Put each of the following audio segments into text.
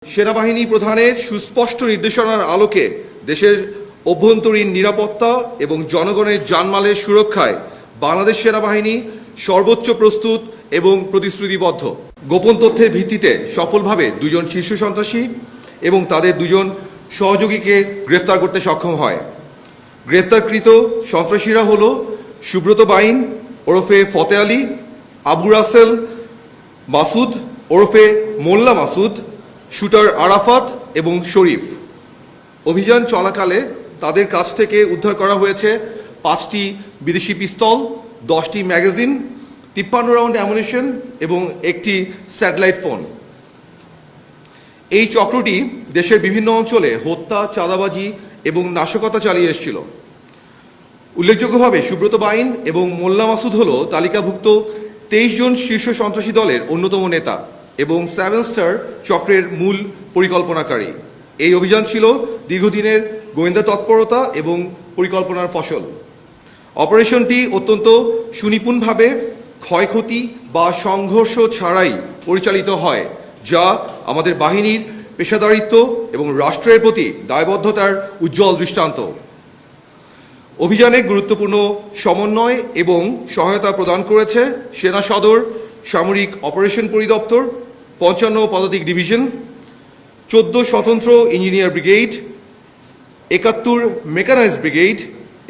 সেনাবাহিনী প্রধানের সুস্পষ্ট নির্দেশনার আলোকে দেশের অভ্যন্তরীণ নিরাপত্তা এবং জনগণের জানমালের সুরক্ষায় বাংলাদেশ সেনাবাহিনী সর্বোচ্চ প্রস্তুত এবং প্রতিশ্রুতিবদ্ধ। গোপন তথ্যের ভিত্তিতে সফলভাবে দুজন শীর্ষ সন্ত্রাসী এবং তাদের দুজন সহযোগীকে গ্রেফতার করতে সক্ষম হয়। গ্রেফতারকৃত সন্ত্রাসীরা হল সুব্রত বাইন ওরফে ফতে আলী, আবু রাসেল মাসুদ ওরফে মোল্লা মাসুদ, শুটার আরাফাত এবং শরীফ। অভিযান চলাকালে তাদের কাছ থেকে উদ্ধার করা হয়েছে 5টি বিদেশি পিস্তল, 10টি ম্যাগাজিন, 53 রাউন্ড অ্যামুনিশন এবং একটি স্যাটেলাইট ফোন। এই চক্রটি দেশের বিভিন্ন অঞ্চলে হত্যা, চাঁদাবাজি এবং নাশকতা চালিয়ে এসেছিল। উল্লেখযোগ্যভাবে সুব্রত বাইন এবং মোল্লা মাসুদ হল তালিকাভুক্ত 23 জন শীর্ষ সন্ত্রাসী দলের অন্যতম নেতা এবং 7 স্টার চক্রের মূল পরিকল্পনাকারী। এই অভিযান ছিল দীর্ঘদিনের গোয়েন্দা তৎপরতা এবং পরিকল্পনার ফসল। অপারেশনটি অত্যন্ত সুনিপুণভাবে ক্ষয়ক্ষতি বা সংঘর্ষ ছাড়াই পরিচালিত হয়, যা আমাদের বাহিনীর পেশাদারিত্ব এবং রাষ্ট্রের প্রতি দায়বদ্ধতার উজ্জ্বল দৃষ্টান্ত। অভিযানে গুরুত্বপূর্ণ সমন্বয় এবং সহায়তা প্রদান করেছে সেনা সদর সামরিক অপারেশন পরিদপ্তর, 55 পদাতিক ডিভিশন, 14 স্বতন্ত্র ইঞ্জিনিয়ার ব্রিগেড, 71 মেকানাইজড ব্রিগেড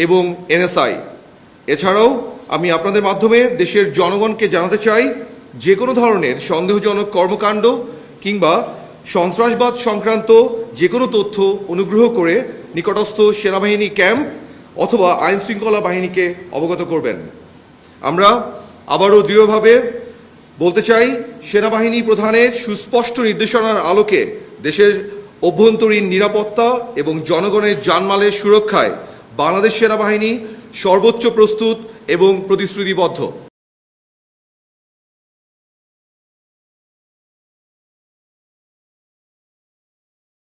এবং এনএসআই। এছাড়াও আমি আপনাদের মাধ্যমে দেশের জনগণকে জানাতে চাই, যে কোনো ধরনের সন্দেহজনক কর্মকাণ্ড কিংবা সন্ত্রাসবাদ সংক্রান্ত যে কোনো তথ্য অনুগ্রহ করে নিকটস্থ সেনাবাহিনী ক্যাম্প অথবা আইনশৃঙ্খলা বাহিনীকে অবগত করবেন। আমরা আবারও দৃঢ়ভাবে বলতে চাই, সেনাবাহিনী প্রধানের সুস্পষ্ট নির্দেশনার আলোকে দেশের অভ্যন্তরীণ নিরাপত্তা এবং জনগণের জানমালের সুরক্ষায় বাংলাদেশ সেনাবাহিনী সর্বোচ্চ প্রস্তুত এবং প্রতিশ্রুতিবদ্ধ।